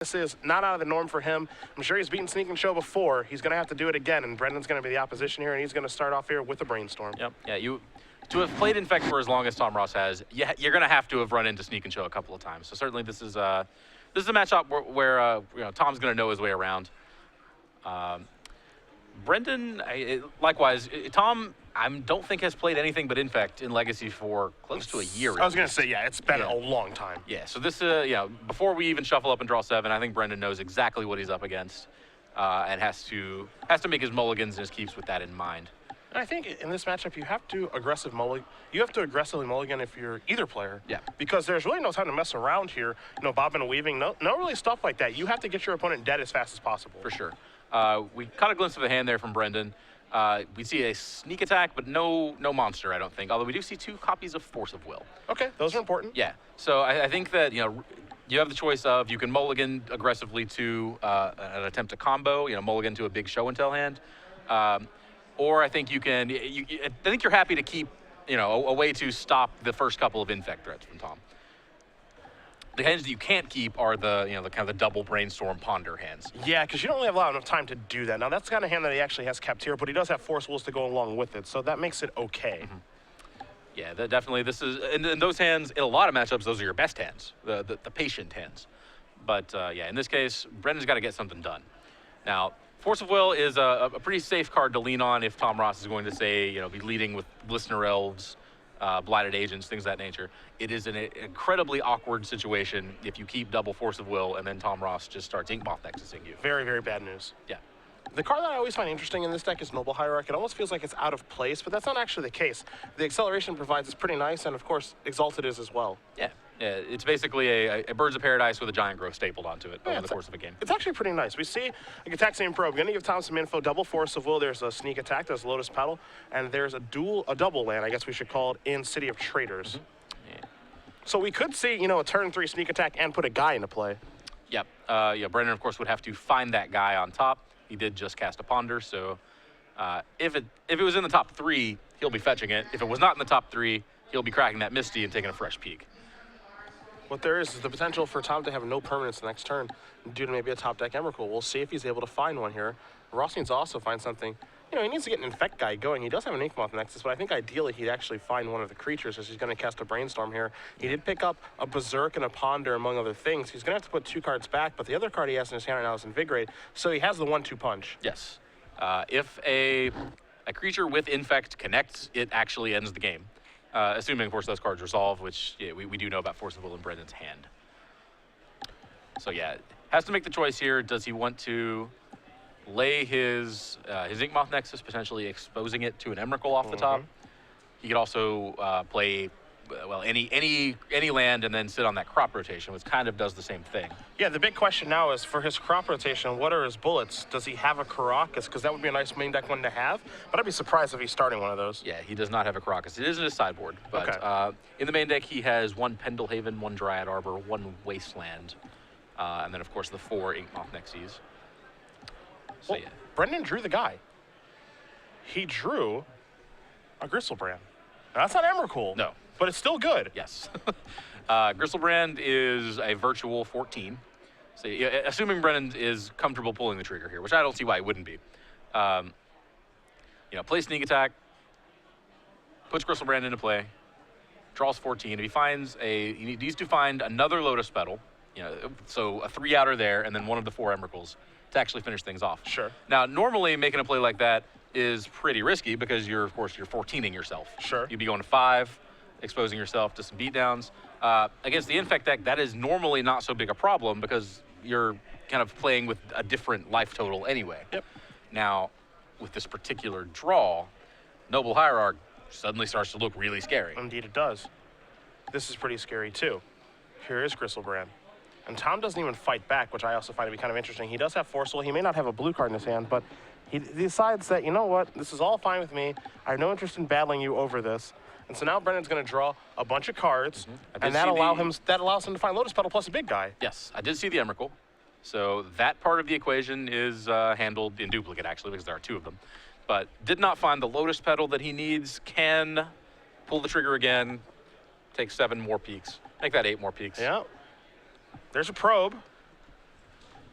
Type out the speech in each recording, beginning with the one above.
This is not out of the norm for him. I'm sure he's beaten Sneak and Show before. He's going to have to do it again, and Brendan's going to be the opposition here, and he's going to start off here with a Brainstorm. Yep. Yeah, to have played Infect for as long as Tom Ross has, you're going to have to have run into Sneak and Show a couple of times. So certainly this is a matchup where Tom's going to know his way around. Brenden, likewise, Tom, I don't think has played anything but Infect in Legacy for close to a year. I was going to say, yeah, it's been a long time. Yeah, so this, before we even shuffle up and draw 7, I think Brenden knows exactly what he's up against, and has to make his mulligans and his keeps with that in mind. And I think in this matchup, you have to aggressively mulligan if you're either player. Yeah. Because there's really no time to mess around here. Bobbing and weaving, no really stuff like that. You have to get your opponent dead as fast as possible. For sure. We caught a glimpse of a hand there from Brenden. We see a sneak attack, but no monster, I don't think. Although we do see 2 copies of Force of Will. Okay, those are important. Yeah. So I think that you have the choice of you can mulligan aggressively to an attempt to combo, mulligan to a big show and tell hand, or I think you can. I think you're happy to keep a way to stop the first couple of Infect threats from Tom. The hands that you can't keep are the kind of the double Brainstorm Ponder hands. Yeah, because you don't really have a lot of enough time to do that. Now that's the kind of hand that he actually has kept here, but he does have Force Wills to go along with it, so that makes it okay. Mm-hmm. Yeah, definitely. This is in those hands in a lot of matchups. Those are your best hands, the patient hands. But yeah, in this case, Brendan's got to get something done. Now, Force of Will is a pretty safe card to lean on if Tom Ross is going to say be leading with Listener Elves. Blighted Agents, things of that nature. It is an incredibly awkward situation if you keep double Force of Will and then Tom Ross just starts Inkmoth Nexusing you. Very, very bad news. Yeah. The card that I always find interesting in this deck is Noble Hierarch. It almost feels like it's out of place, but that's not actually the case. The acceleration provides is pretty nice, and of course, Exalted is as well. Yeah. Yeah, it's basically a Birds of Paradise with a Giant Growth stapled onto it over the course of a game. It's actually pretty nice. We see like Ataxian Probe. Going to give Tom some info. Double Force of Will. There's a Sneak Attack. There's Lotus Petal. And there's a double land, I guess we should call it, in City of Traders. Mm-hmm. Yeah. So we could see, a turn 3 Sneak Attack and put a guy into play. Yep. Brenden, of course, would have to find that guy on top. He did just cast a Ponder, so if it was in the top 3, he'll be fetching it. If it was not in the top 3, he'll be cracking that Misty and taking a fresh peek. What there is the potential for Tom to have no permanence the next turn due to maybe a top deck Emrakul. We'll see if he's able to find one here. Ross needs to also find something. He needs to get an Infect guy going. He does have an Inkmoth Nexus, but I think ideally he'd actually find one of the creatures as he's going to cast a Brainstorm here. He did pick up a Berserk and a Ponder, among other things. He's going to have to put 2 cards back, but the other card he has in his hand right now is Invigorate, so he has the 1-2 punch. Yes. If a creature with Infect connects, it actually ends the game. Assuming, of course, those cards resolve, which we do know about Force of Will in Brendan's hand. So yeah, has to make the choice here. Does he want to lay his Inkmoth Nexus, potentially exposing it to an Emrakul off the top? He could also play any land and then sit on that crop rotation, which kind of does the same thing. Yeah, the big question now is for his crop rotation, what are his bullets? Does he have a Karakas? Because that would be a nice main deck one to have, but I'd be surprised if he's starting one of those. Yeah, he does not have a Karakas. It is in his sideboard, but in the main deck he has 1 Pendlehaven, 1 Dryad Arbor, 1 Wasteland, and then of course the 4 Inkmoth Nexus. So yeah. Brenden drew the guy. He drew a Gristlebrand. Now, that's not Emrakul. No. But it's still good. Yes. Gristlebrand is a virtual 14. So, assuming Brenden is comfortable pulling the trigger here, which I don't see why it wouldn't be. Play Sneak Attack, puts Gristlebrand into play, draws 14. If he finds he needs to find another Lotus Petal, so a 3-outer there, and then one of the 4 Emrakuls to actually finish things off. Sure. Now, normally making a play like that is pretty risky because you're 14ing yourself. Sure. You'd be going to 5. Exposing yourself to some beatdowns. Against the Infect deck, that is normally not so big a problem because you're kind of playing with a different life total anyway. Yep. Now, with this particular draw, Noble Hierarch suddenly starts to look really scary. Indeed it does. This is pretty scary too. Here is Gristlebrand. And Tom doesn't even fight back, which I also find to be kind of interesting. He does have Forceful. He may not have a blue card in his hand, but he decides that, you know what, this is all fine with me. I have no interest in battling you over this. And so now Brendan's going to draw a bunch of cards, and that allows him to find Lotus Petal plus a big guy. Yes, I did see the Emrakul. So that part of the equation is handled in duplicate, actually, because there are 2 of them. But did not find the Lotus Petal that he needs. Can pull the trigger again, take 7 more peaks. Make that 8 more peaks. Yeah. There's a probe.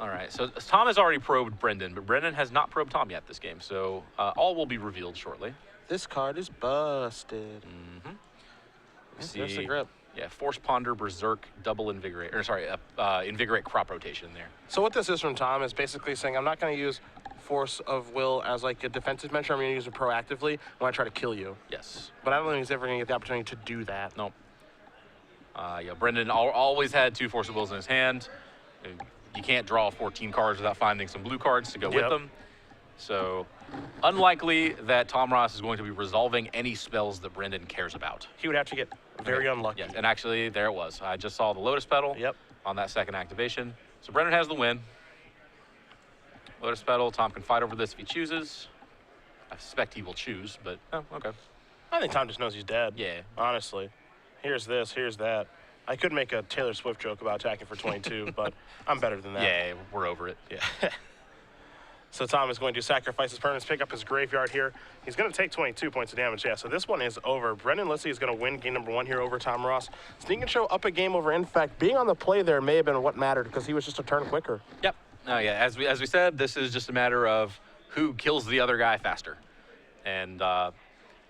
All right, so Tom has already probed Brenden, but Brenden has not probed Tom yet this game, so all will be revealed shortly. This card is busted. There's the grip. Yeah, Force Ponder, Berserk, double Invigorate, or sorry, Invigorate crop rotation there. So what this is from Tom is basically saying I'm not going to use Force of Will as like a defensive measure. I'm going to use it proactively when I try to kill you. Yes. But I don't think he's ever going to get the opportunity to do that. Nope. Yeah, Brenden always had 2 Force of Wills in his hand. You can't draw 14 cards without finding some blue cards to go with them. So, unlikely that Tom Ross is going to be resolving any spells that Brenden cares about. He would have to get very unlucky. Yes, and actually, there it was. I just saw the Lotus Petal on that second activation. So Brenden has the win. Lotus Petal, Tom can fight over this if he chooses. I suspect he will choose, but, oh, okay. I think Tom just knows he's dead. Yeah. Honestly. Here's this, here's that. I could make a Taylor Swift joke about attacking for 22, but I'm better than that. Yeah, we're over it. Yeah. So Tom is going to sacrifice his permanents, pick up his graveyard here. He's going to take 22 points of damage. Yeah, so this one is over. Brenden Lutzi is going to win game number 1 here over Tom Ross. Sneak and Show up a game over Infect. Being on the play there may have been what mattered because he was just a turn quicker. Yep. Yeah, as we said, this is just a matter of who kills the other guy faster. And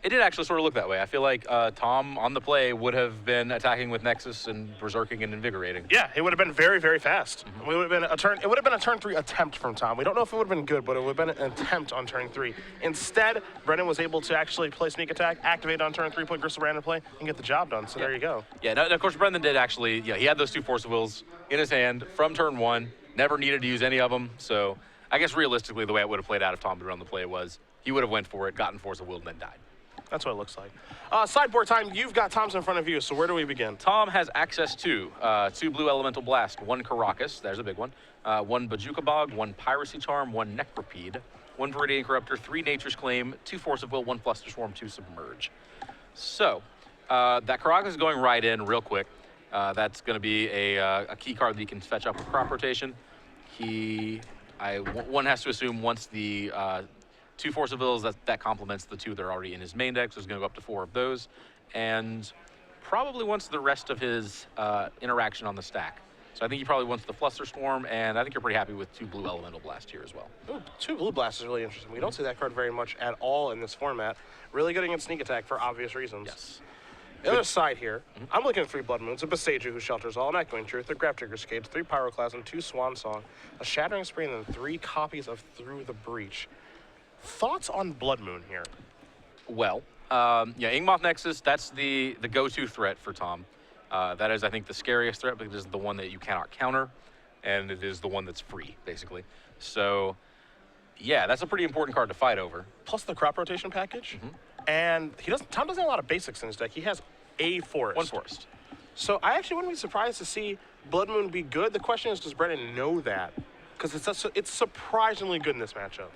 it did actually sort of look that way. I feel like Tom on the play would have been attacking with Nexus and Berserking and Invigorating. Yeah, it would have been very, very fast. It would have been a turn. It would have been a turn 3 attempt from Tom. We don't know if it would have been good, but it would have been an attempt on turn 3. Instead, Brenden was able to actually play Sneak Attack, activate on turn 3, put Gristle Brand in play, and get the job done. So there you go. Yeah, no, of course, Brenden did actually. Yeah, he had those 2 Force of Wills in his hand from turn 1. Never needed to use any of them. So I guess realistically, the way it would have played out if Tom had run the play was he would have went for it, gotten Force of Will, and then died. That's what it looks like. Sideboard time, you've got Tom's in front of you, so where do we begin? Tom has access to 2 Blue Elemental Blast, 1 Caracas, there's a big one, 1 Bajuka Bog, 1 Piracy Charm, 1 Necropede, 1 Viridian Corruptor, 3 Nature's Claim, 2 Force of Will, 1 Fluster Swarm, 2 Submerge. So, that Caracas is going right in real quick. That's going to be a key card that you can fetch up with crop rotation. One has to assume once the 2 Force of Wills, that complements the 2 that are already in his main deck, so he's going to go up to 4 of those. And probably wants the rest of his interaction on the stack. So I think he probably wants the Fluster Swarm, and I think you're pretty happy with 2 Blue Elemental Blast here as well. Ooh, 2 Blue Blast is really interesting. We don't see that card very much at all in this format. Really good against Sneak Attack for obvious reasons. Yes. The other side here, I'm looking at 3 Blood Moons, a Beseiju who shelters all, an Echoing Truth, a Graph Digger's Cage, 3 Pyroclasm, 2 Swan Song, a Shattering Spree, and then 3 copies of Through the Breach. Thoughts on Blood Moon here? Well, yeah, Ingmoth Nexus, that's the go-to threat for Tom. That is, I think, the scariest threat because it is the one that you cannot counter, and it is the one that's free, basically. So, yeah, that's a pretty important card to fight over. Plus the crop rotation package, and Tom doesn't have a lot of basics in his deck. He has a forest. 1 forest. So I actually wouldn't be surprised to see Blood Moon be good. The question is, does Brenden know that? Because it's surprisingly good in this matchup.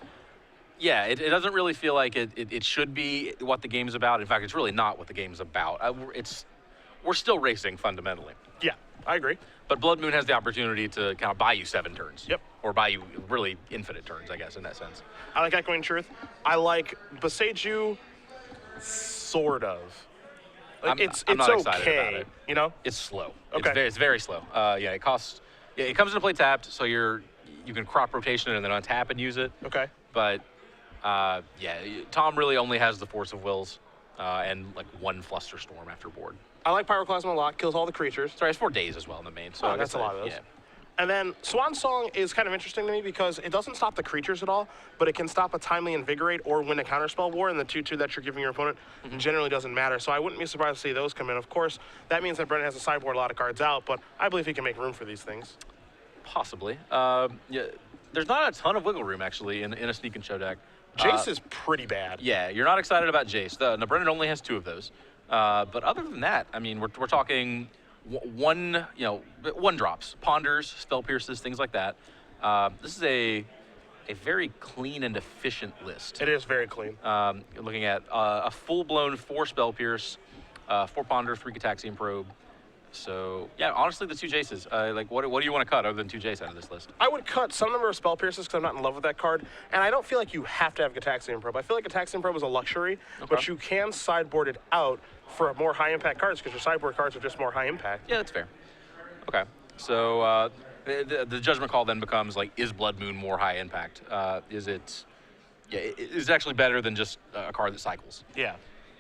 Yeah, it doesn't really feel like it should be what the game's about. In fact, it's really not what the game's about. We're still racing fundamentally. Yeah, I agree. But Blood Moon has the opportunity to kind of buy you 7 turns. Yep. Or buy you really infinite turns, I guess, in that sense. I like Echoing Truth. I like Beseiju, sort of. Like, it's not okay, excited about it. You know? It's slow. Okay. It's very slow. Yeah, it comes into play tapped, so you can crop rotation and then untap and use it. Okay. But yeah, Tom really only has the Force of Wills and like 1 Fluster Storm after board. I like Pyroclasm a lot. Kills all the creatures. Sorry, it's 4 days as well in the main. So I that's guess a lot of those. Yeah. And then Swan Song is kind of interesting to me because it doesn't stop the creatures at all, but it can stop a timely Invigorate or win a counterspell war, and the 2/2 that you're giving your opponent generally doesn't matter. So I wouldn't be surprised to see those come in. Of course, that means that Brenden has to sideboard a lot of cards out, but I believe he can make room for these things. Possibly. Yeah, there's not a ton of wiggle room actually in a Sneak and Show deck. Jace is pretty bad. Yeah, you're not excited about Jace. Brenden only has 2 of those. But other than that, I mean, we're talking 1 drops, ponders, spell pierces, things like that. This is a very clean and efficient list. It is very clean. You're looking at a full-blown 4 spell pierce, 4 ponder, 3 Cataxian probe. So yeah, honestly, the 2 Jaces. Like, what do you want to cut other than 2 Jace out of this list? I would cut some number of spell pierces because I'm not in love with that card, and I don't feel like you have to have Cataxian probe. I feel like Cataxian probe is a luxury, but you can sideboard it out for more high impact cards because your sideboard cards are just more high impact. Yeah, that's fair. Okay, so The judgment call then becomes like, is Blood Moon more high impact? Is it actually better than just a card that cycles? Yeah.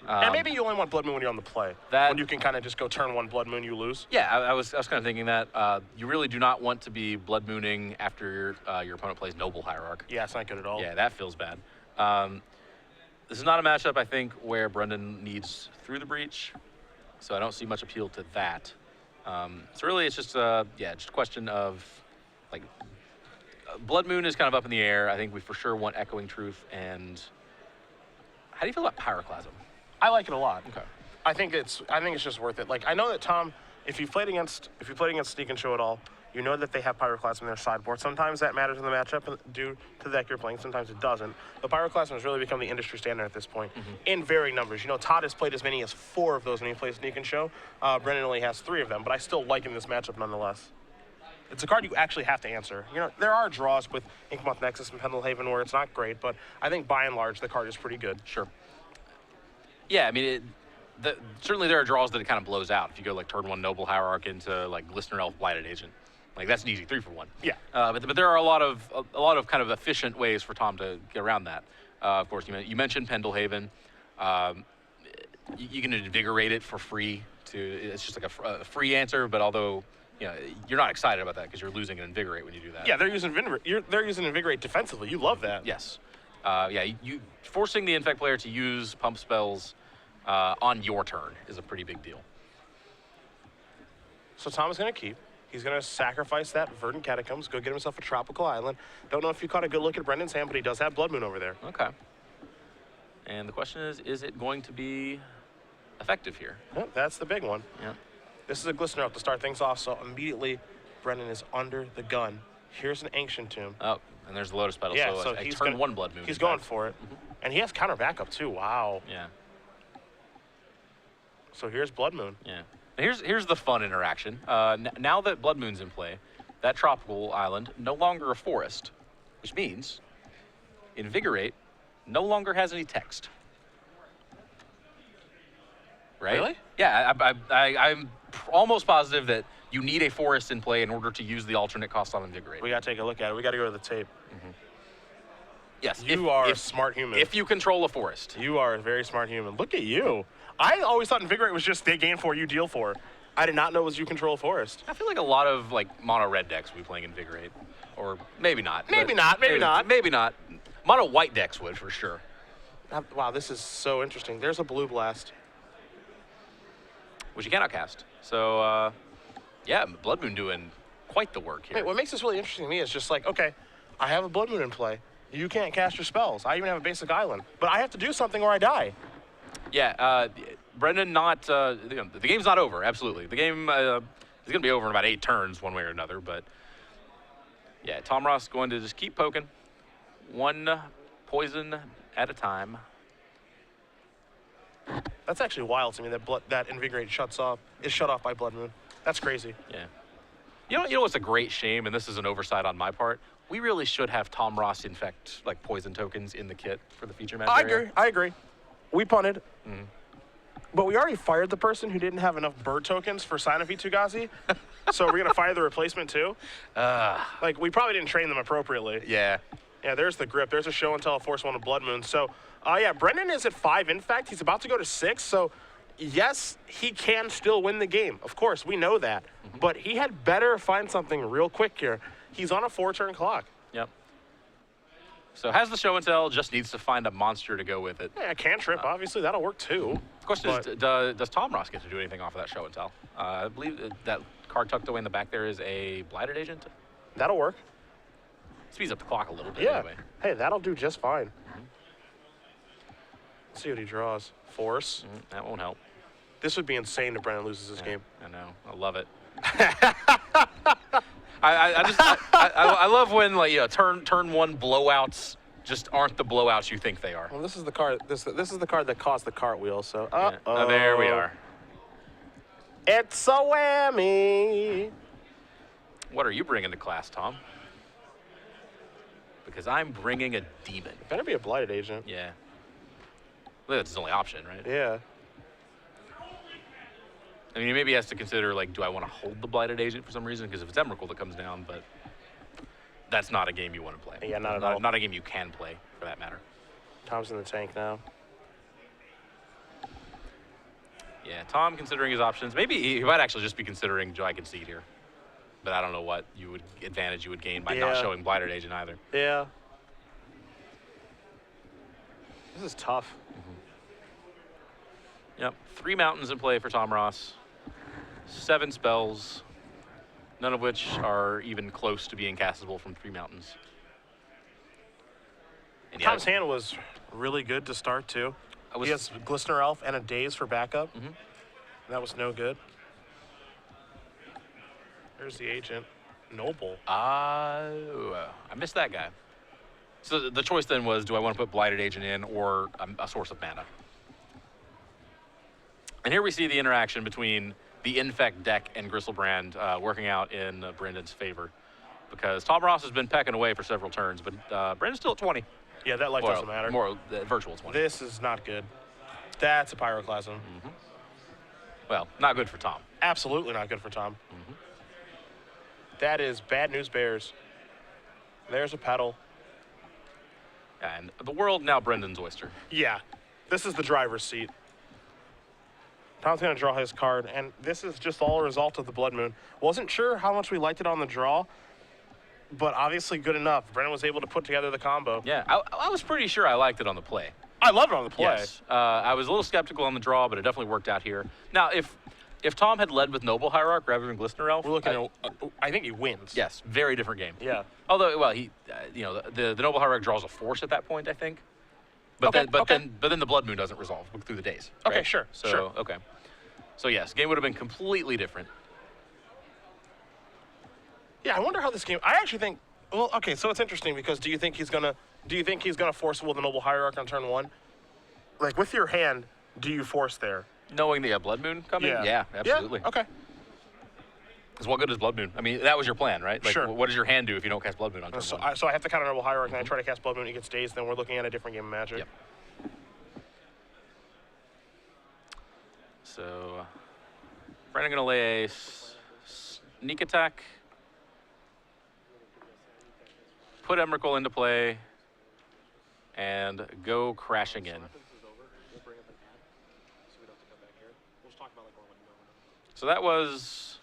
And maybe you only want Blood Moon when you're on the play. When you can kind of just go turn 1 Blood Moon, you lose. Yeah, I was kind of thinking that you really do not want to be Blood Mooning after your opponent plays Noble Hierarch. Yeah, it's not good at all. Yeah, that feels bad. This is not a matchup, I think, where Brenden needs Through the Breach, so I don't see much appeal to that. So really, it's just just a question of, like, Blood Moon is kind of up in the air. I think we for sure want Echoing Truth. And how do you feel about Pyroclasm? I like it a lot. Okay. I think it's just worth it. Like, I know that Tom, if you played against Sneak and Show at all, you know that they have Pyroclasm in their sideboard. Sometimes that matters in the matchup due to the deck you're playing. Sometimes it doesn't. But Pyroclasm has really become the industry standard at this point in varying numbers. You know, Todd has played as many as 4 of those when he plays Sneak and Show. Brenden only has 3 of them, but I still like him in this matchup nonetheless. It's a card you actually have to answer. You know, there are draws with Inkmoth Nexus and Pendelhaven where it's not great, but I think by and large the card is pretty good. Sure. Yeah, I mean, certainly there are draws that it kind of blows out. If you go like turn 1 Noble Hierarch into like Glistener Elf Blighted Agent, like that's an easy 3-for-1. Yeah. But there are a lot of kind of efficient ways for Tom to get around that. Of course, you mentioned Pendelhaven. You can invigorate it for free. It's just like a free answer, but although you're not excited about that because you're losing an invigorate when you do that. Yeah, they're using invigorate defensively. You love that. Yes. You forcing the infect player to use pump spells on your turn is a pretty big deal. So Tom is going to keep. He's going to sacrifice that Verdant Catacombs, go get himself a tropical island. Don't know if you caught a good look at Brendan's hand, but he does have Blood Moon over there. Okay. And the question is it going to be effective here? Yeah, that's the big one. Yeah. This is a Glistener Elf to start things off, so immediately Brenden is under the gun. Here's an Ancient Tomb. Oh, and there's the Lotus Petal, Yeah, so he's turn 1 Blood Moon. He's going for it. And he has counter backup too. Wow. Yeah. So here's Blood Moon. Yeah. Here's the fun interaction. Now that Blood Moon's in play, that tropical island no longer a forest, which means Invigorate no longer has any text. Right? Really? Yeah, I'm almost positive that you need a forest in play in order to use the alternate cost on Invigorate. We got to take a look at it. We got to go to the tape. Yes. You are a smart human. If you control a forest. You are a very smart human. Look at you. I always thought Invigorate was just they gain 4, you deal 4. I did not know it was you control a forest. I feel like a lot of like mono red decks would be playing Invigorate. Or maybe not. Maybe not. Maybe not. Mono white decks would for sure. Wow, this is so interesting. There's a Blue Blast. Which you cannot cast. So, yeah, Blood Moon doing quite the work here. Wait, what makes this really interesting to me is just like, okay, I have a Blood Moon in play. You can't cast your spells. I even have a basic island. But I have to do something or I die. Yeah, Brenden the game's not over, absolutely. The game is going to be over in about 8 turns one way or another. But, yeah, Tom Ross going to just keep poking. 1 poison at a time. That's actually wild to me that Invigorate is shut off by Blood Moon. That's crazy. Yeah. You know what's a great shame, and this is an oversight on my part? We really should have Tom Ross infect like poison tokens in the kit for the feature match. I agree. We punted. But we already fired the person who didn't have enough bird tokens for Sanofi Tugazi. So we're going to fire the replacement too? Like, we probably didn't train them appropriately. Yeah. Yeah, there's the grip. There's a show and tell, force 1 of Blood Moon. So, yeah, Brenden is at 5 in fact. He's about to go to 6. So, yes, he can still win the game. Of course, we know that. But he had better find something real quick here. He's on a 4-turn clock. Yep. So has the show and tell, just needs to find a monster to go with it. Yeah, cantrip, obviously. That'll work too. The question is, does Tom Ross get to do anything off of that show and tell? I believe that card tucked away in the back there is a Blighted Agent. That'll work. Speeds up the clock a little bit Yeah. anyway. Hey, that'll do just fine. Let's see what he draws. Force. That won't help. This would be insane if Brenden loses this game. I know. I love it. I love when turn 1 blowouts just aren't the blowouts you think they are. Well, this is the card. This is the card that caused the cartwheel. So, There we are. It's a whammy. What are you bringing to class, Tom? Because I'm bringing a demon. Better be a Blighted Agent. Yeah. Well, that's his only option, right? Yeah. I mean, maybe he has to consider, like, do I want to hold the Blighted Agent for some reason? Because if it's Emrakul that comes down, but that's not a game you want to play. Yeah, not at all. Not a game you can play, for that matter. Tom's in the tank now. Yeah, Tom considering his options. Maybe he might actually just be considering, do I concede here? But I don't know what advantage you would gain by not showing Blighted Agent either. Yeah. This is tough. Yep, 3 mountains in play for Tom Ross. 7 spells, none of which are even close to being castable from 3 mountains. And Tom's hand was really good to start, too. He has Glistener Elf and a Daze for backup. And that was no good. There's the agent. Noble. I missed that guy. So the choice then was, do I want to put Blighted Agent in or a source of mana? And here we see the interaction between the Infect deck and Gristlebrand working out in Brendan's favor. Because Tom Ross has been pecking away for several turns, but Brendan's still at 20. Yeah, that life doesn't matter. More virtual 20. This is not good. That's a Pyroclasm. Well, not good for Tom. Absolutely not good for Tom. That is bad news bears. There's a pedal. And the world now Brendan's oyster. Yeah, this is the driver's seat. Tom's going to draw his card, and this is just all a result of the Blood Moon. Wasn't sure how much we liked it on the draw, but obviously good enough. Brendan was able to put together the combo. Yeah, I was pretty sure I liked it on the play. I loved it on the play. Yes. I was a little skeptical on the draw, but it definitely worked out here. Now, if Tom had led with Noble Hierarch rather than Glistener Elf, We're looking at, I think he wins. yes, very different game. Yeah. Although, well, he, the Noble Hierarch draws a force at that point, I think. But then the Blood Moon doesn't resolve through the days. Okay, right? sure. So sure. okay. So yes, game would have been completely different. Yeah, I wonder how this game. I actually think. Well, okay, so it's interesting because do you think he's gonna force will the Noble Hierarch on turn 1? Like with your hand, do you force there? Knowing the Blood Moon coming, yeah, absolutely. Yeah. Okay. Because what good is Blood Moon? I mean, that was your plan, right? Like, Sure. what does your hand do if you don't cast Blood Moon on turn 1? So I have to counter Noble Hierarch, and I try to cast Blood Moon, he gets dazed, then we're looking at a different game of Magic. Yep. So, Brenden gonna lay a sneak attack, put Emrakul into play, and go crashing in. So that was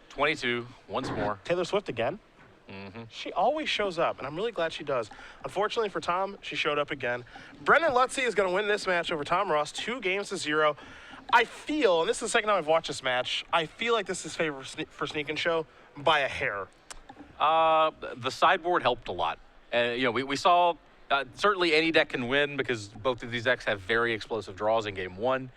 22 once more. Taylor Swift again. She always shows up, and I'm really glad she does. Unfortunately for Tom, she showed up again. Brenden Lutzi is going to win this match over Tom Ross, 2-0. I feel, and this is the second time I've watched this match, I feel like this is favor for Sneak and Show by a hair. The sideboard helped a lot. We saw certainly any deck can win because both of these decks have very explosive draws in game 1.